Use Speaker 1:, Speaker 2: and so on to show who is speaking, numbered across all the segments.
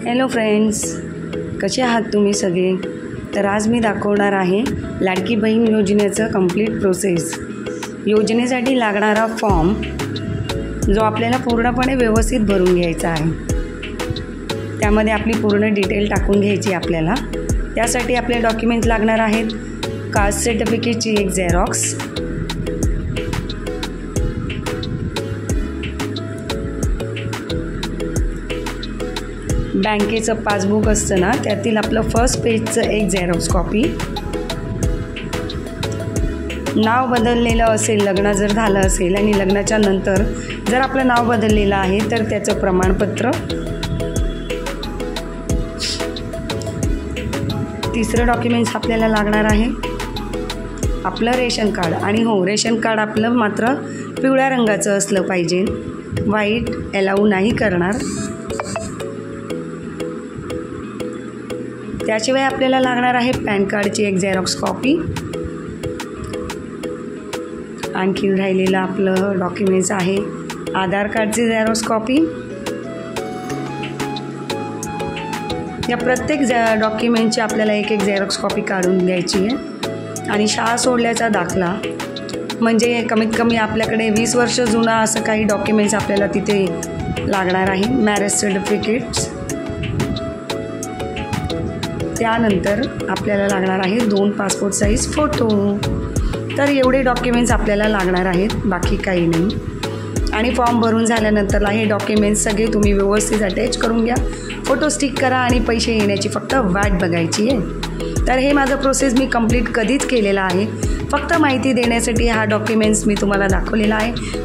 Speaker 1: Hello friends, कसे आहात तुम्ही सगळे? तर आज मी दाखवणार आहे लाडकी बहीण योजनेचं कंप्लीट प्रोसेस. योजनेसाठी लागणारा फॉर्म जो आपल्याला पूर्णपणे व्यवस्थित भरून घ्यायचा आहे. त्यामध्ये आपली पूर्ण डिटेल टाकून घ्यायची आपल्याला. त्यासाठी आपले डॉक्युमेंट लागणार आहेत. कास्ट सर्टिफिकेटची एक झेरॉक्स, बँकेचं पासबुक असतं ना, त्यातील आपलं फर्स्ट पेजचं एक झेरॉक्स कॉपी, नाव बदललेलं असेल, लग्न जर झालं असेल आणि लग्नाच्या नंतर जर आपलं नाव बदललेलं आहे तर त्याचं प्रमाणपत्र, तिसरं डॉक्युमेंट्स आपल्याला लागणार आहे आपलं रेशन कार्ड. आणि हो, रेशन कार्ड आपलं मात्र पिवळ्या रंगाचं असलं पाहिजे, व्हाईट अलाऊ नाही करणार. त्याशिवाय आपल्याला लागणार आहे पॅन कार्डची एक झेरॉक्स कॉपी. आणखी राहिलेलं आपलं डॉक्युमेंट्स आहे आधार कार्डची झेरॉक्स कॉपी. या प्रत्येक डॉक्युमेंटची आपल्याला एक एक झेरॉक्स कॉपी काढून घ्यायची आहे. आणि शाळा सोडल्याचा दाखला, म्हणजे कमीत कमी आपल्याकडे 20 वर्ष जुना असं काही डॉक्युमेंट्स आपल्याला तिथे लागणार आहे. Marriage certificates. त्यानंतर आपल्याला लागणार आहे 2 पासपोर्ट साईज फोटो. तर एवढे डॉक्युमेंट्स आपल्याला लागणार आहेत, बाकी काही नाही. आणि फॉर्म भरून झाल्यानंतर हे डॉक्युमेंट्स सगळे तुम्ही व्यवस्थित अटॅच करून घ्या. फोटो स्टिक करा आणि पैसे येण्याची फक्त वाट बघायची आहे. तर हे माझं प्रोसेस मी कंप्लीट कधीच केलेला आहे. फक्त माहिती देण्यासाठी हा डॉक्युमेंट्स मी तुम्हाला दाखवलेला आहे.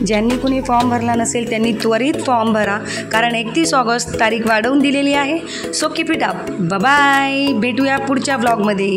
Speaker 1: ज्यांनी कुणी फॉर्म भरला नसेल त्यांनी त्वरित फॉर्म भरा, कारण 31 ऑगस्ट तारीख वाढवून दिलेली आहे. So keep it up. Bye. भेटूया पुढच्या व्लॉगमध्ये.